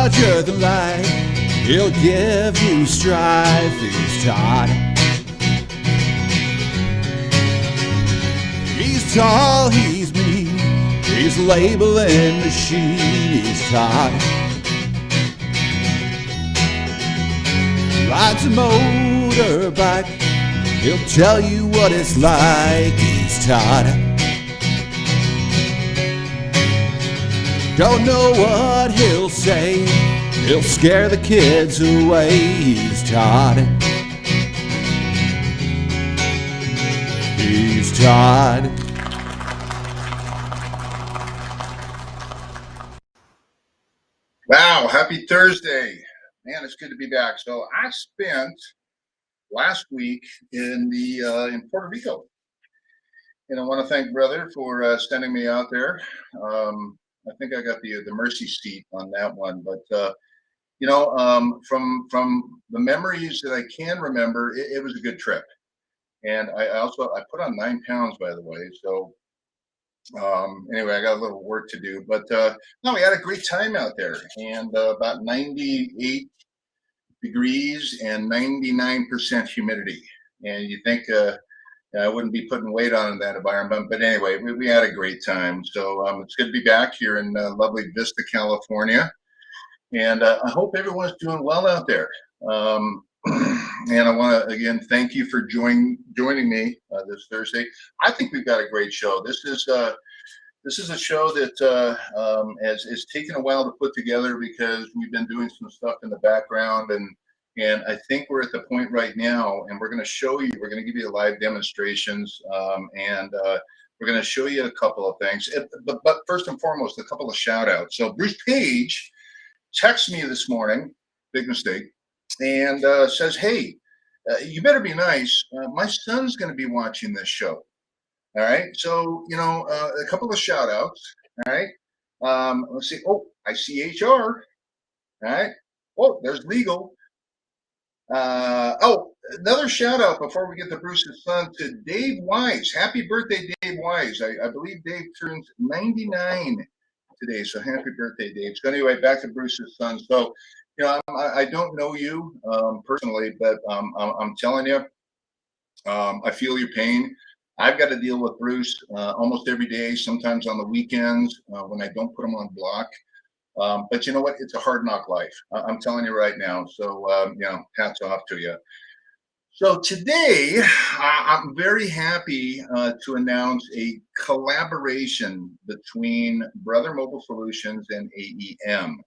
larger than life. He'll give you strife. He's Todd. He's tall, he's mean. He's labeling machine. He's Todd. Rides a motorbike. He'll tell you what it's like. He's Todd. Don't know what he'll say. He'll scare the kids away. He's Todd. He's Todd. Wow, happy Thursday. Man, it's good to be back. So I spent last week in Puerto Rico. And I want to thank brother for sending me out there. I think I got the mercy seat on that one, but from the memories that I can remember, it was a good trip. And I put on 9 pounds, by the way. So anyway, I got a little work to do, but no, we had a great time out there, and about 98 degrees and 99% humidity. And you think I wouldn't be putting weight on in that environment, but anyway, we had a great time. So it's good to be back here in lovely Vista, California, and I hope everyone's doing well out there. And I want to again thank you for joining me this Thursday. I think we've got a great show. This is a show that has taken a while to put together because we've been doing some stuff in the background, and I think we're at the point right now, and we're going to show you. We're going to give you live demonstrations, and we're going to show you a couple of things. But first and foremost, a couple of shout outs. So Bruce Page texted me this morning, big mistake, and says, "Hey, you better be nice. My son's going to be watching this show." All right. So, a couple of shout outs. All right. Let's see. Oh, I see HR. All right. Oh, there's legal. Another shout out before we get to Bruce's son to Dave Wise. Happy birthday, Dave Wise. I believe Dave turns 99 today. So happy birthday, Dave. So anyway, back to Bruce's son. So, I don't know you personally, but I'm telling you, I feel your pain. I've got to deal with Bruce almost every day, sometimes on the weekends when I don't put him on block. But you know what? It's a hard knock life. I'm telling you right now. So, hats off to you. So today, I'm very happy to announce a collaboration between Brother Mobile Solutions and AEM.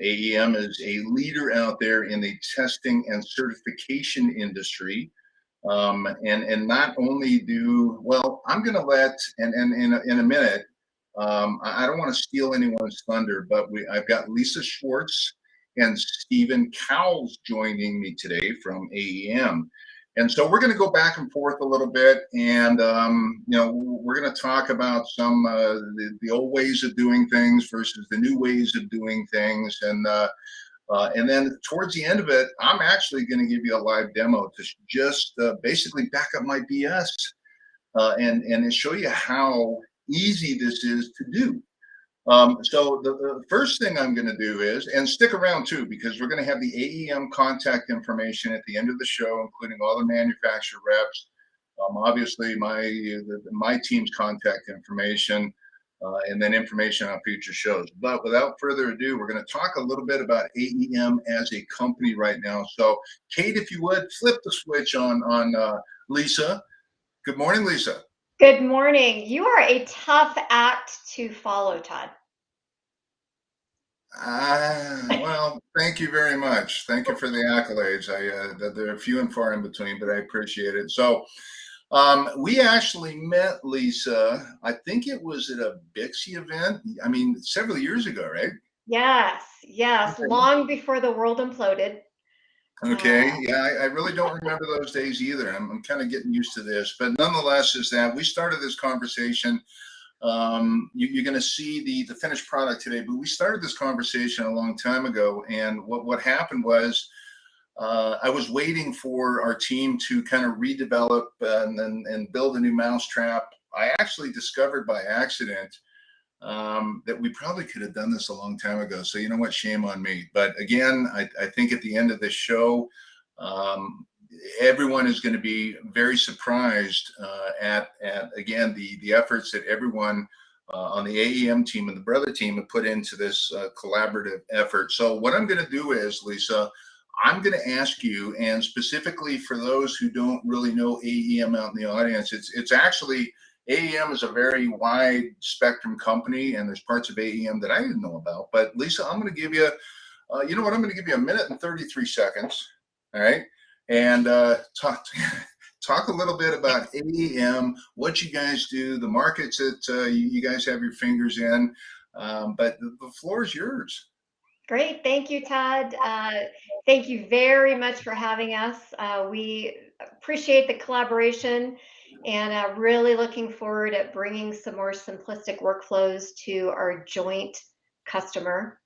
AEM is a leader out there in the testing and certification industry. And not only I'm going to let, and in a minute, I don't want to steal anyone's thunder, but I've got Lisa Schwartz and Stephen Cowles joining me today from AEM. And so we're going to go back and forth a little bit, and we're going to talk about some the old ways of doing things versus the new ways of doing things, and then towards the end of it, I'm actually going to give you a live demo to just basically back up my BS and show you how easy this is to do. So the first thing I'm going to do is, and stick around too, because we're going to have the AEM contact information at the end of the show, including all the manufacturer reps, obviously my team's contact information, and then information on future shows. But without further ado, we're going to talk a little bit about AEM as a company right now. So Kate, if you would, flip the switch on Lisa. Good morning, Lisa. Good morning. You are a tough act to follow, Todd. Well, thank you very much. Thank you for the accolades. They're few and far in between, but I appreciate it. So we actually met Lisa, I think it was at a Bixie event. I mean, several years ago, right? Yes, okay. Long before the world imploded. Okay, yeah, I really don't remember those days either. I'm kind of getting used to this, but nonetheless, is that we started this conversation. You're going to see the finished product today, but we started this conversation a long time ago, and what happened was I was waiting for our team to kind of redevelop and build a new mousetrap. I actually discovered by accident that we probably could have done this a long time ago. So you know what, shame on me. But again, I think at the end of this show, everyone is going to be very surprised at again the efforts that everyone on the AEM team and the brother team have put into this collaborative effort. So what I'm going to do is, Lisa, I'm going to ask you, and specifically for those who don't really know AEM out in the audience, it's actually, AEM is a very wide spectrum company, and there's parts of AEM that I didn't know about. But Lisa, I'm going to give you, you know what, I'm going to give you 1 minute and 33 seconds, all right? And talk a little bit about AEM, what you guys do, the markets that you guys have your fingers in, but the floor is yours. Great. Thank you, Todd. Thank you very much for having us. We appreciate the collaboration and really looking forward at bringing some more simplistic workflows to our joint customer.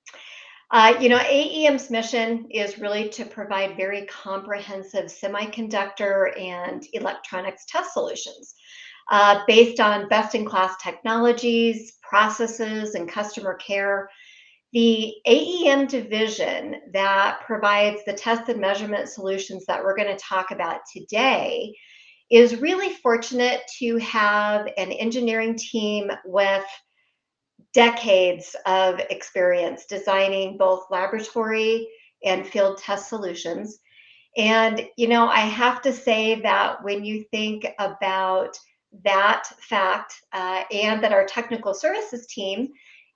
You know, AEM's mission is really to provide very comprehensive semiconductor and electronics test solutions based on best-in-class technologies, processes, and customer care. The AEM division that provides the test and measurement solutions that we're going to talk about today is really fortunate to have an engineering team with decades of experience designing both laboratory and field test solutions. And, you know, I have to say that when you think about that fact and that our technical services team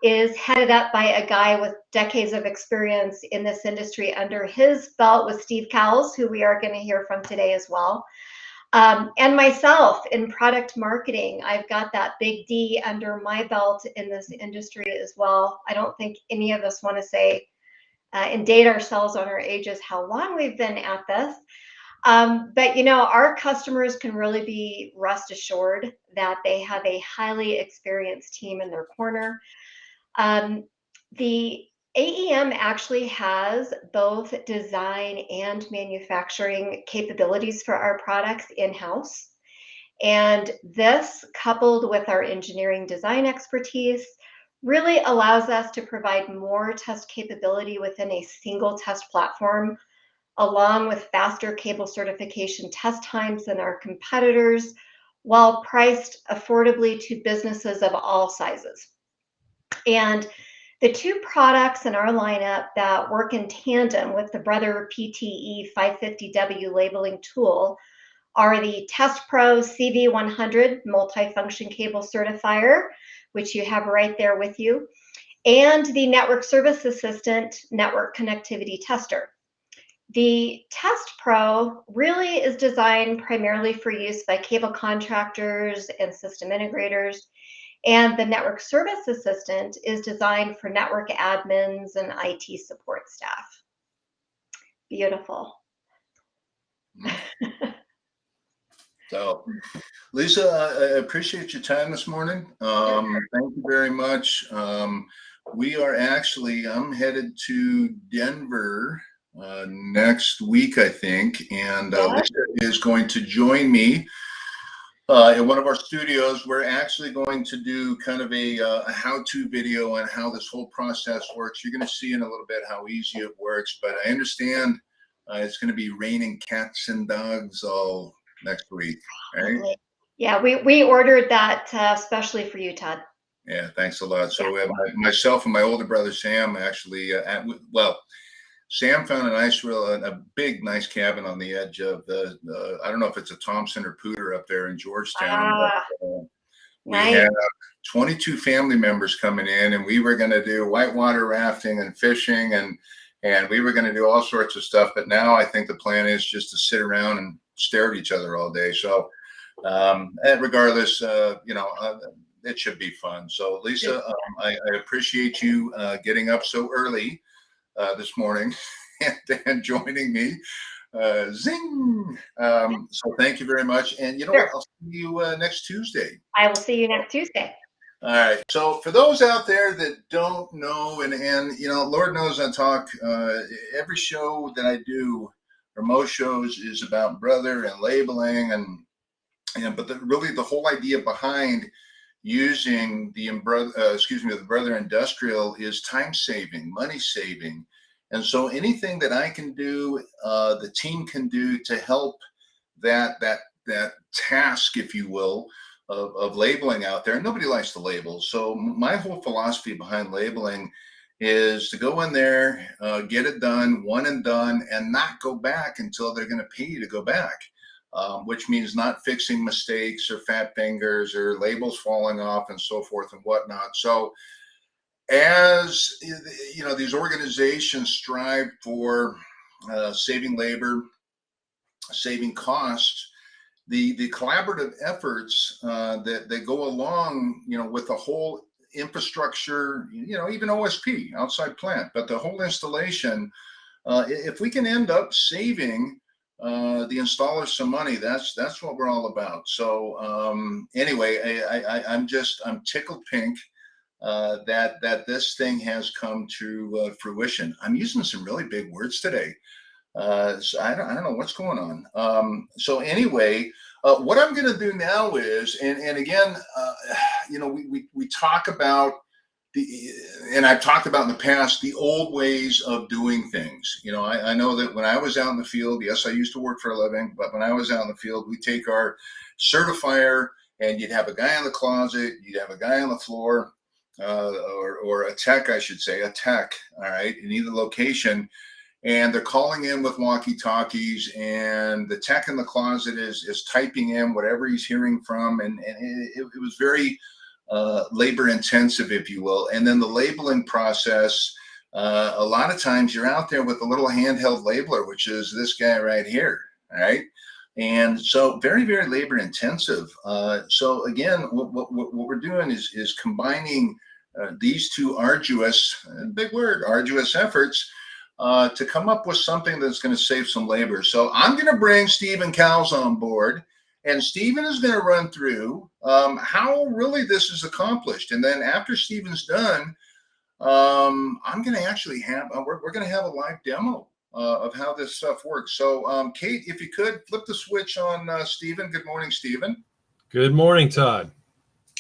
is headed up by a guy with decades of experience in this industry under his belt with Steve Cowles, who we are going to hear from today as well. And myself in product marketing, I've got that big D under my belt in this industry as well. I don't think any of us want to say and date ourselves on our ages how long we've been at this. But, you know, our customers can really be rest assured that they have a highly experienced team in their corner. The AEM actually has both design and manufacturing capabilities for our products in-house. And this, coupled with our engineering design expertise, really allows us to provide more test capability within a single test platform, along with faster cable certification test times than our competitors, while priced affordably to businesses of all sizes. And the two products in our lineup that work in tandem with the brother PTE 550W labeling tool are the TestPro CV100 multifunction cable certifier, which you have right there with you, and the Network Service Assistant network connectivity tester. The TestPro really is designed primarily for use by cable contractors and system integrators. And the Network Service Assistant is designed for network admins and IT support staff. Beautiful. So, Lisa, I appreciate your time this morning. Thank you very much. We are actually, I'm headed to Denver next week, I think, and Lisa is going to join me in one of our studios. We're actually going to do kind of a how-to video on how this whole process works. You're going to see in a little bit how easy it works, but I understand it's going to be raining cats and dogs all next week, right? Yeah, we ordered that especially for you, Todd. Yeah, thanks a lot. So we have myself and my older brother Sam actually Sam found a big, nice cabin on the edge of the I don't know if it's a Thompson or Pooter up there in Georgetown. But, we had 22 family members coming in, and we were going to do whitewater rafting and fishing, and we were going to do all sorts of stuff. But now I think the plan is just to sit around and stare at each other all day. So, regardless, it should be fun. So, Lisa, I appreciate you getting up so early this morning and joining me. Zing! So thank you very much. And you know what? I'll see you next Tuesday. I will see you next Tuesday. All right. So for those out there that don't know, and you know, Lord knows I talk every show that I do, or most shows, is about brother and labeling, but really the whole idea behind using the Brother Industrial is time saving, money saving. And so anything that I can do, the team can do to help that task, if you will, of labeling out there. Nobody likes to label. So my whole philosophy behind labeling is to go in there, get it done, one and done, and not go back until they're going to pay you to go back, which means not fixing mistakes or fat fingers or labels falling off and so forth and whatnot. So as you know, these organizations strive for saving labor, saving costs, the collaborative efforts that go along, you know, with the whole infrastructure, you know, even OSP, outside plant, but the whole installation, if we can end up saving the installers some money, that's what we're all about. So anyway, I'm tickled pink that this thing has come to fruition. I'm using some really big words today. So I don't know what's going on. So anyway, what I'm going to do now is, and again, you know, we talk about and I've talked about in the past, the old ways of doing things. You know, I know that when I was out in the field, yes, I used to work for a living, but when I was out in the field, we take our certifier and you'd have a guy in the closet, you'd have a guy on the floor, or a tech, I should say, a tech, all right, in either location. And they're calling in with walkie-talkies, and the tech in the closet is typing in whatever he's hearing from, and it was very labor intensive, if you will. And then the labeling process, a lot of times you're out there with a little handheld labeler, which is this guy right here, all right? And so very, very labor intensive. So again, what we're doing is combining these two arduous, big word, arduous efforts to come up with something that's going to save some labor. So I'm going to bring Stephen Cowles on board, and Stephen is going to run through how really this is accomplished. And then after Stephen's done, I'm going to actually have, we're going to have a live demo of how this stuff works. So Kate, if you could flip the switch on Stephen. Good morning, Stephen. Good morning, Todd.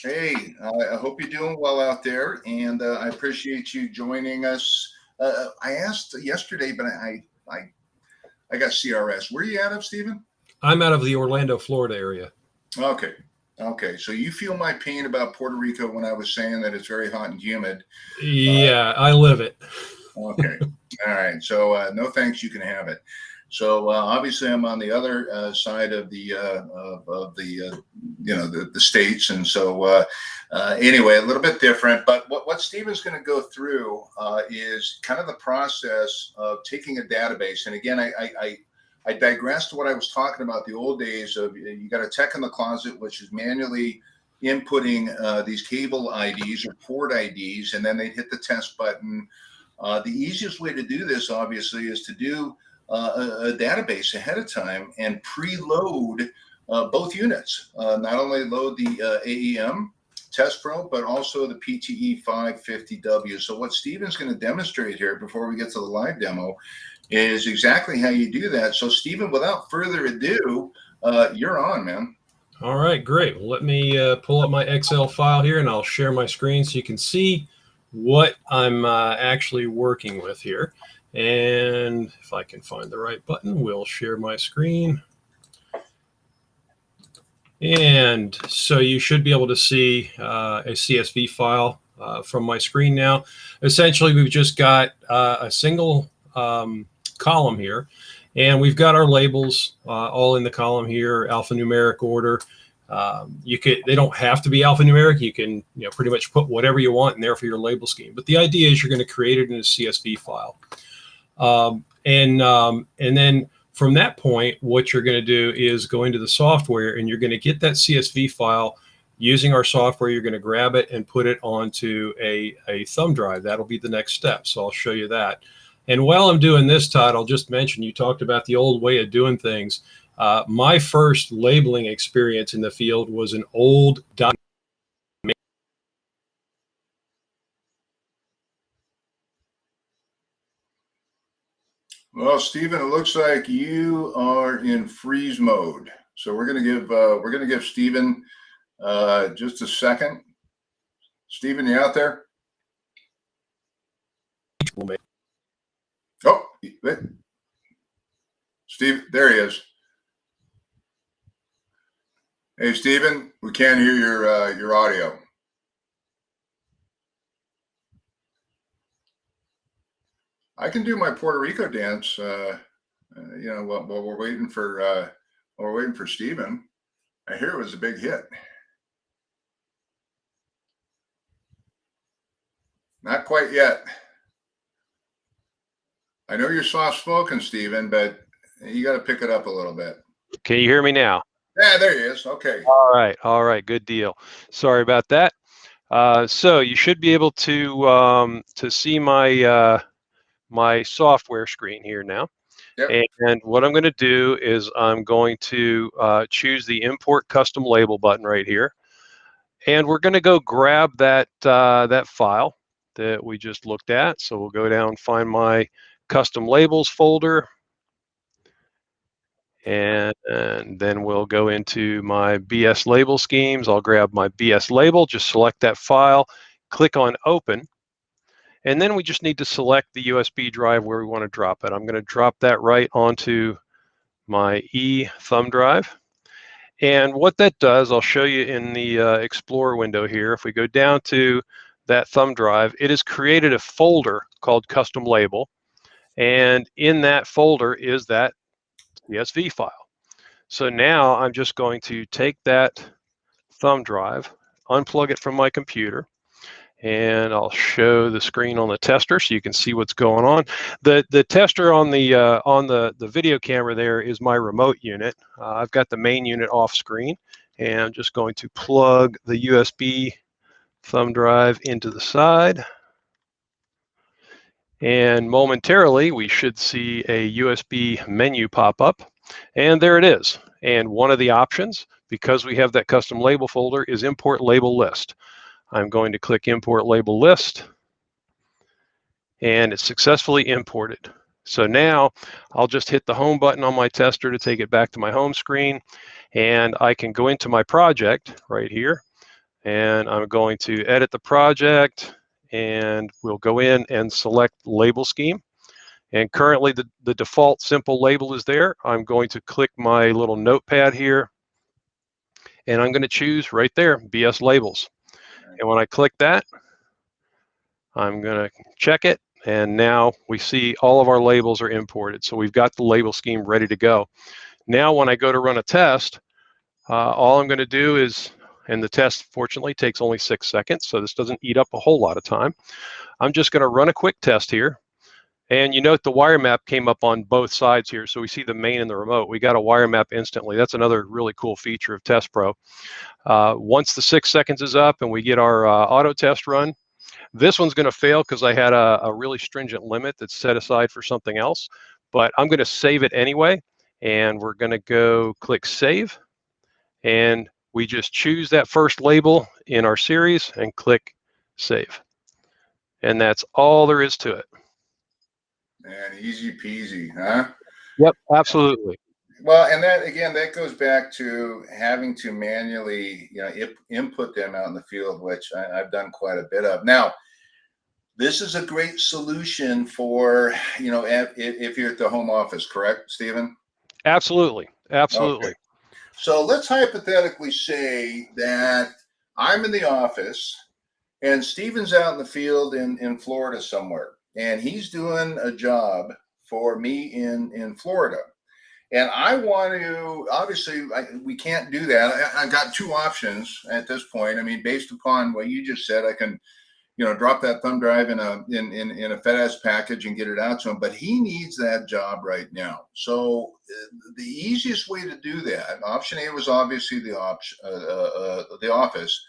Hey, I hope you're doing well out there, and I appreciate you joining us. I asked yesterday, but I got CRS. Where are you out of, Stephen? I'm out of the Orlando, Florida area. Okay. So you feel my pain about Puerto Rico when I was saying that it's very hot and humid. Yeah, I live it. Okay. All right. So no thanks. You can have it. So obviously I'm on the other side of the the states, and so anyway, a little bit different. But what Stephen's going to go through is kind of the process of taking a database. And again, I digress to what I was talking about, the old days of you got a tech in the closet, which is manually inputting these cable IDs or port IDs, and then they'd hit the test button. The easiest way to do this, obviously, is to do a database ahead of time and preload both units. Not only load the AEM TestPro, but also the PTE 550W. So what Stephen's going to demonstrate here before we get to the live demo is exactly how you do that. So Stephen, without further ado, you're on, man. All right, great. Well, let me pull up my Excel file here, and I'll share my screen so you can see what I'm actually working with here. And if I can find the right button, we'll share my screen. And so you should be able to see a CSV file from my screen now. Essentially, we've just got a single column here, and we've got our labels all in the column here, alphanumeric order. They don't have to be alphanumeric. You can pretty much put whatever you want in there for your label scheme. But the idea is you're going to create it in a CSV file. And then from that point, what you're going to do is go into the software, and you're going to get that CSV file using our software. You're going to grab it and put it onto a thumb drive. That'll be the next step. So I'll show you that. And while I'm doing this, Todd, I'll just mention, you talked about the old way of doing things. My first labeling experience in the field was an old document. Well, Stephen, it looks like you are in freeze mode. So we're gonna give Stephen just a second Stephen, you out there? Oh, Steve, there he is. Hey, Stephen, we can't hear your audio. I can do my Puerto Rico dance. You know, while we're waiting for Stephen. I hear it was a big hit. Not quite yet. I know you're soft spoken, Stephen, but you got to pick it up a little bit. Can you hear me now? Yeah, there he is. Okay. All right, good deal. Sorry about that. So you should be able to see my my software screen here now. Yep. And what I'm going to do is I'm going to choose the Import Custom Label button right here, and we're going to go grab that that file that we just looked at. So we'll go down, find my Custom Labels folder. And then we'll go into my BS label schemes. I'll grab my BS label, just select that file, click on open, and then we just need to select the USB drive where we want to drop it. I'm going to drop that right onto my thumb drive. And what that does, I'll show you in the Explorer window here. If we go down to that thumb drive, it has created a folder called Custom Label. And in that folder is that CSV file. So now I'm just going to take that thumb drive, unplug it from my computer, and I'll show the screen on the tester so you can see what's going on. The tester on the video camera there is my remote unit. I've got the main unit off screen, and I'm just going to plug the USB thumb drive into the side. And momentarily, we should see a USB menu pop up. And there it is. And one of the options, because we have that custom label folder, is Import Label List. I'm going to click Import Label List, and it's successfully imported. So now I'll just hit the home button on my tester to take it back to my home screen, and I can go into my project right here, and I'm going to edit the project, and we'll go in and select label scheme. And currently the default simple label is there. I'm going to click my little notepad here, and I'm going to choose right there, BS labels. And when I click that, I'm going to check it, and now we see all of our labels are imported. So we've got the label scheme ready to go. Now when I go to run a test, all I'm going to do is, and the test fortunately takes only 6 seconds, so this doesn't eat up a whole lot of time. I'm just going to run a quick test here. And you note the wire map came up on both sides here. So we see the main and the remote. We got a wire map instantly. That's another really cool feature of TestPro. Once the 6 seconds is up and we get our auto test run, this one's going to fail because I had a really stringent limit that's set aside for something else. But I'm going to save it anyway. And we're going to go click Save. And we just choose that first label in our series and click Save. And that's all there is to it. Man, easy peasy, huh? Yep, absolutely. Well, and that again, that goes back to having to manually, you know, input them out in the field, which I've done quite a bit of. Now, this is a great solution for, you know, if you're at the home office, correct, Stephen? Absolutely, absolutely. Okay. So let's hypothetically say that I'm in the office and Stephen's out in the field in Florida somewhere, and he's doing a job for me in Florida. And I want to, obviously, we can't do that. I've got two options at this point. I mean, based upon what you just said, I can, you know, drop that thumb drive in a FedEx package and get it out to him. But he needs that job right now. So the easiest way to do that, option A was obviously the office.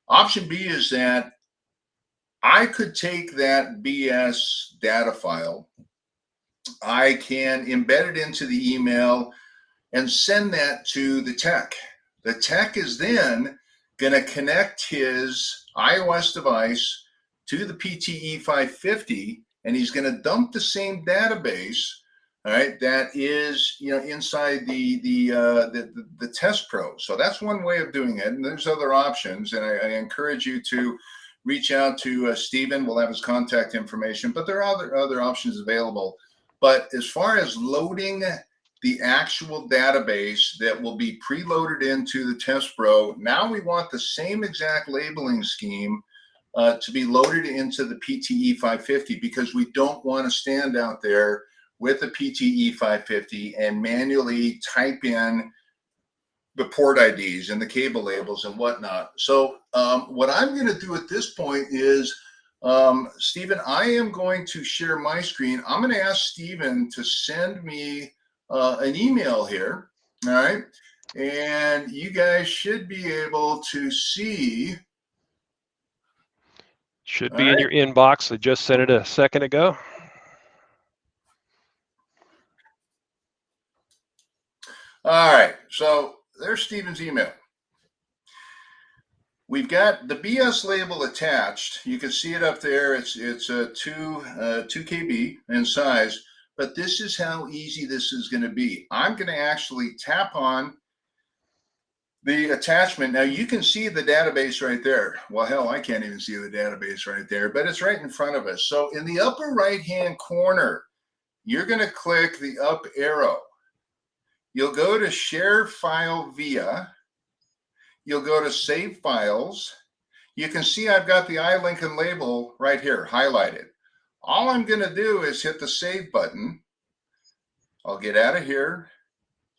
Option B is that I could take that BS data file, I can embed it into the email and send that to the tech. The tech is then going to connect his iOS device to the PTE 550, and he's going to dump the same database, all right, that is, you know, inside the TestPro. So that's one way of doing it, and there's other options, and I encourage you to reach out to Stephen. We'll have his contact information, but there are other options available. But as far as loading the actual database that will be preloaded into the TestPro, now we want the same exact labeling scheme to be loaded into the PTE 550, because we don't want to stand out there with the PTE 550 and manually type in the port IDs and the cable labels and whatnot. So what I'm going to do at this point is, Stephen, I am going to share my screen. I'm going to ask Stephen to send me an email here. All right. And you guys should be able to see. Should be in your inbox. I just sent it a second ago. All right. So there's Stephen's email. We've got the BS label attached. You can see it up there. It's a 2 KB in size, but this is how easy this is going to be. I'm going to actually tap on the attachment. Now you can see the database right there. Well, hell, I can't even see the database right there, but it's right in front of us. So in the upper right-hand corner, you're going to click the up arrow. You'll go to Share File Via. You'll go to Save Files. You can see I've got the 𝐼𝐸 label right here highlighted. All I'm going to do is hit the Save button. I'll get out of here.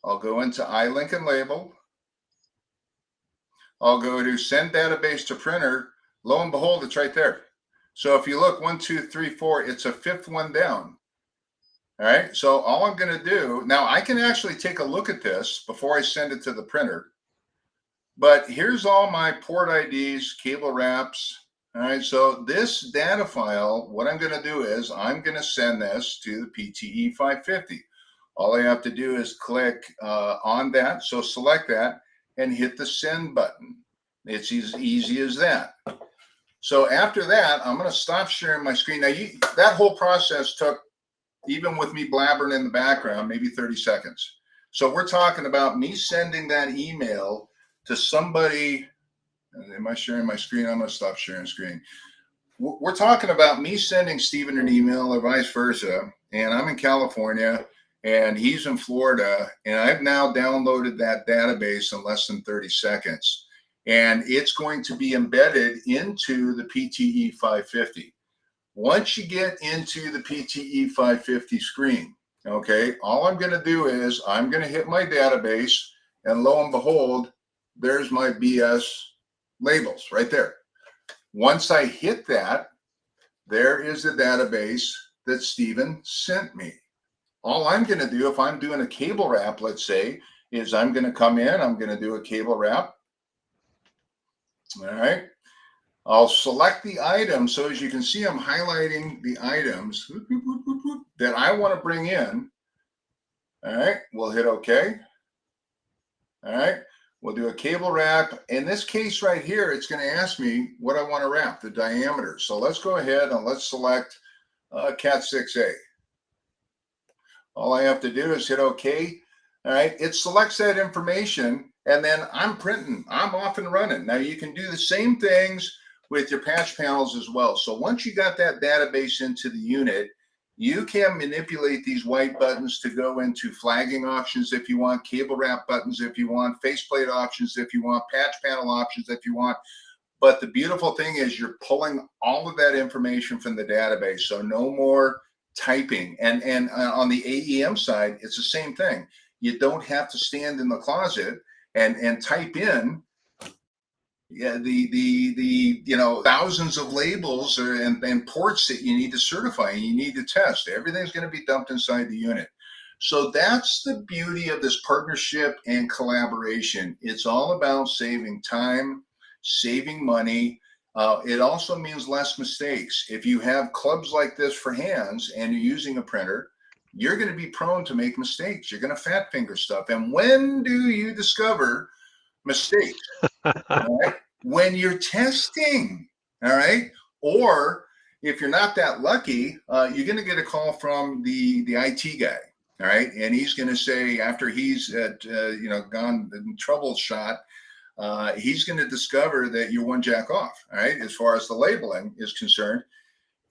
I'll go into 𝐼𝐸 label. I'll go to Send Database to Printer. Lo and behold, it's right there. So if you look, 1, 2, 3, 4, it's a 5th one down. All right, so all I'm going to do, now I can actually take a look at this before I send it to the printer. But here's all my port IDs, cable wraps. All right, so this data file, what I'm going to do is I'm going to send this to the PTE 550. All I have to do is click on that. So select that and hit the send button. It's as easy as that. So after that, I'm going to stop sharing my screen. Now, that whole process took, even with me blabbering in the background, maybe 30 seconds. So we're talking about me sending that email to somebody. Am I sharing my screen? I'm going to stop sharing screen. We're talking about me sending Stephen an email or vice versa. And I'm in California and he's in Florida. And I've now downloaded that database in less than 30 seconds. And it's going to be embedded into the PTE 550. Once you get into the PTE 550 screen, okay, all I'm going to do is I'm going to hit my database, and lo and behold, there's my BS labels right there. Once I hit that, there is the database that Stephen sent me. All I'm going to do, if I'm doing a cable wrap, let's say, is I'm going to come in, I'm going to do a cable wrap. All right. I'll select the item. So as you can see, I'm highlighting the items that I want to bring in. All right, we'll hit OK. All right, we'll do a cable wrap. In this case right here, it's going to ask me what I want to wrap, the diameter. So let's go ahead and let's select Cat 6A. All I have to do is hit OK. All right, it selects that information, and then I'm printing. I'm off and running. Now you can do the same things with your patch panels as well. So once you got that database into the unit, you can manipulate these white buttons to go into flagging options if you want, cable wrap buttons if you want, faceplate options if you want, patch panel options if you want. But the beautiful thing is you're pulling all of that information from the database. So no more typing. And on the AEM side, it's the same thing. You don't have to stand in the closet and type in the thousands of labels and ports that you need to certify and you need to test. Everything's going to be dumped inside the unit. So that's the beauty of this partnership and collaboration. It's all about saving time, saving money. It also means less mistakes. If you have clubs like this for hands and you're using a printer, you're going to be prone to make mistakes. You're going to fat finger stuff. And when do you discover mistakes? All right? When you're testing, all right? Or if you're not that lucky, you're going to get a call from the IT guy, all right? And he's going to say, after he's gone and troubleshot, he's going to discover that you're one jack off, all right, as far as the labeling is concerned.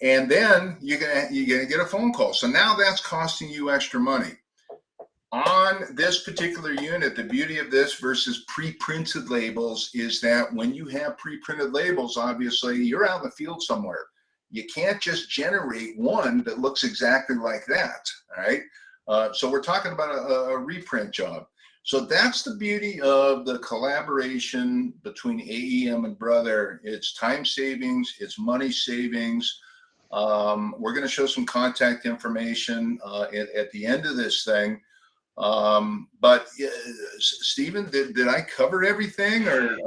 And then you're gonna get a phone call. So now that's costing you extra money. On this particular unit, the beauty of this versus pre-printed labels is that when you have pre-printed labels, obviously you're out in the field somewhere. You can't just generate one that looks exactly like that, all right? So we're talking about a reprint job. So that's the beauty of the collaboration between AEM and Brother. It's time savings, it's money savings. We're going to show some contact information at the end of this thing. But Stephen, did I cover everything, or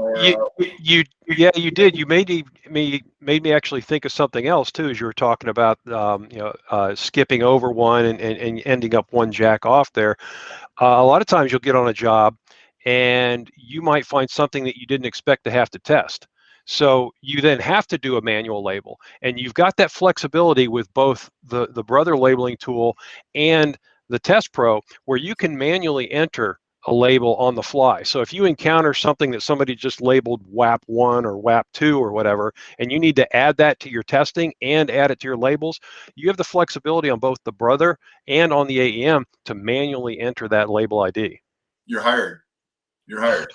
yeah, you did. You made me actually think of something else too, as you were talking about skipping over one and ending up one jack off there. A lot of times you'll get on a job and you might find something that you didn't expect to have to test. So you then have to do a manual label, and you've got that flexibility with both the Brother labeling tool and the TestPro, where you can manually enter a label on the fly. So if you encounter something that somebody just labeled WAP 1 or WAP 2 or whatever, and you need to add that to your testing and add it to your labels, you have the flexibility on both the Brother and on the AEM to manually enter that label ID. You're hired. You're hired.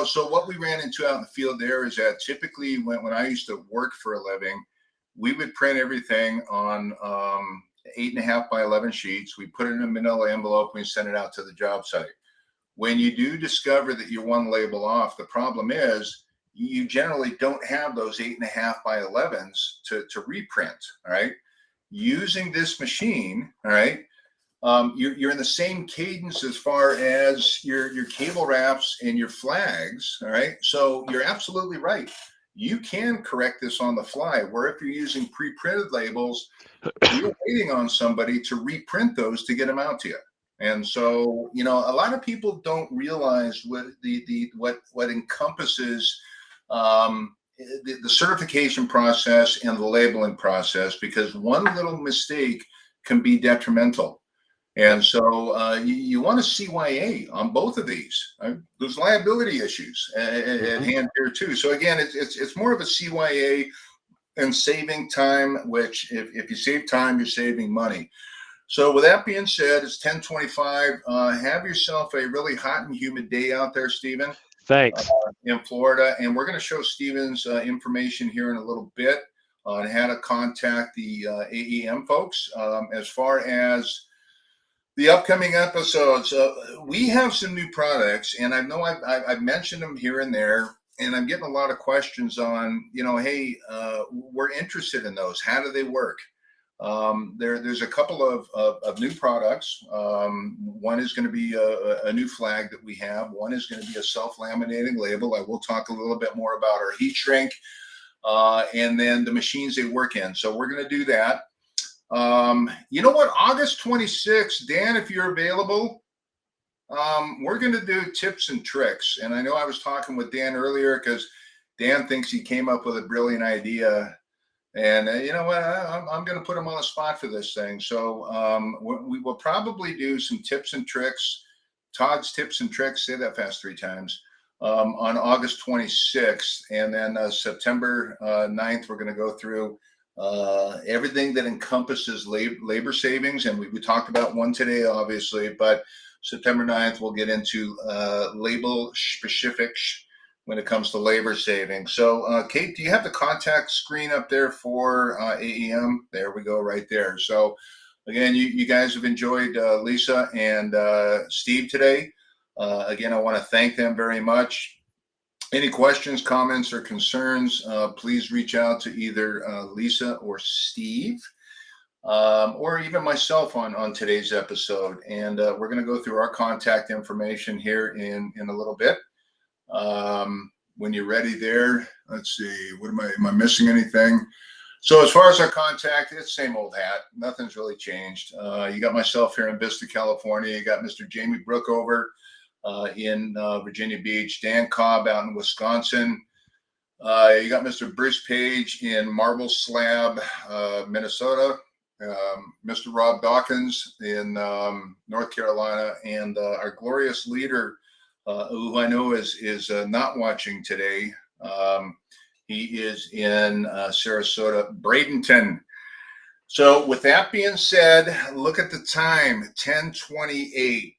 So what we ran into out in the field there is that typically when I used to work for a living, we would print everything on 8.5 by 11 sheets. We put it in a manila envelope and we send it out to the job site. When you do discover that you're one label off, the problem is you generally don't have those 8.5 by 11s to reprint. All right. Using this machine, all right, you're in the same cadence as far as your cable wraps and your flags. All right. So you're absolutely right. You can correct this on the fly, where if you're using pre-printed labels, you're waiting on somebody to reprint those to get them out to you. And so, a lot of people don't realize what encompasses the certification process and the labeling process, because one little mistake can be detrimental. And so you want a CYA on both of these. There's liability issues at hand here too. So again, it's more of a CYA and saving time, which if you save time, you're saving money. So with that being said, it's 10:25. Have yourself a really hot and humid day out there, Stephen. Thanks. In Florida. And we're going to show Stephen's information here in a little bit on how to contact the AEM folks. As far as the upcoming episodes, we have some new products, and I know I've mentioned them here and there, and I'm getting a lot of questions on, hey, we're interested in those. How do they work? There's a couple of new products. One is going to be a new flag that we have. One is going to be a self-laminating label. I will talk a little bit more about our heat shrink, and then the machines they work in. So we're going to do that. You know what? August 26th, Dan, if you're available, we're going to do tips and tricks. And I know I was talking with Dan earlier because Dan thinks he came up with a brilliant idea. And you know what? I'm going to put him on the spot for this thing. So we will probably do some tips and tricks, Todd's tips and tricks, say that fast 3 times, on August 26th. And then September 9th, we're going to go through everything that encompasses labor savings. And we talked about one today, obviously, but September 9th, we'll get into label specifics when it comes to labor savings. So Kate, do you have the contact screen up there for AEM? There we go, right there. So again, you guys have enjoyed Lisa and Steve today. Again, I want to thank them very much. Any questions, comments, or concerns, please reach out to either Lisa or Steve, or even myself on today's episode. And we're going to go through our contact information here in a little bit. When you're ready there, let's see, am I missing anything? So as far as our contact, it's same old hat. Nothing's really changed. You got myself here in Vista, California. You got Mr. Jamie Brookover in Virginia Beach, Dan Cobb out in Wisconsin. You got Mr. Bruce Page in Marble Slab, Minnesota. Mr. Rob Dawkins in North Carolina, and our glorious leader who I know is not watching today. He is in Sarasota, Bradenton. So with that being said, look at the time, 10:28.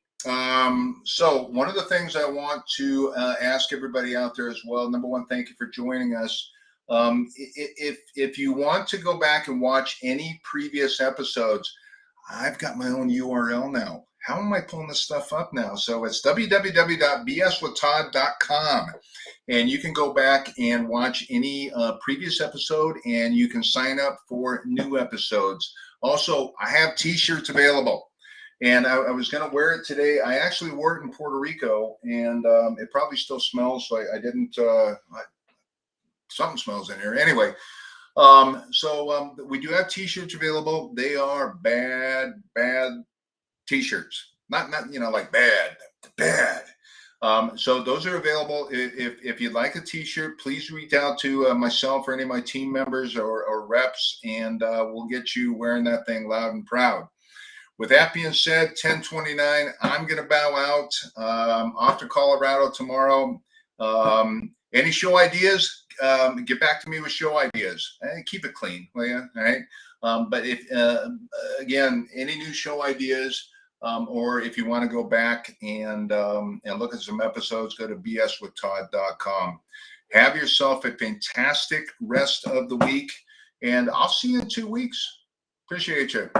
So one of the things I want to ask everybody out there as well, number one, thank you for joining us. If you want to go back and watch any previous episodes, I've got my own URL now. How am I pulling this stuff up now? So it's www.bswithtodd.com. And you can go back and watch any previous episode, and you can sign up for new episodes. Also, I have t-shirts available. And I was going to wear it today. I actually wore it in Puerto Rico, and it probably still smells, so I didn't, something smells in here. Anyway, we do have t-shirts available. They are bad t-shirts. Not like bad. So those are available. If you'd like a t-shirt, please reach out to myself or any of my team members or reps, and we'll get you wearing that thing loud and proud. With that being said, 10:29, I'm going to bow out. Off to Colorado tomorrow. Any show ideas? Get back to me with show ideas. Keep it clean, will you? All right. But if again, any new show ideas, or if you want to go back and look at some episodes, go to bswithtodd.com. Have yourself a fantastic rest of the week, and I'll see you in 2 weeks. Appreciate you.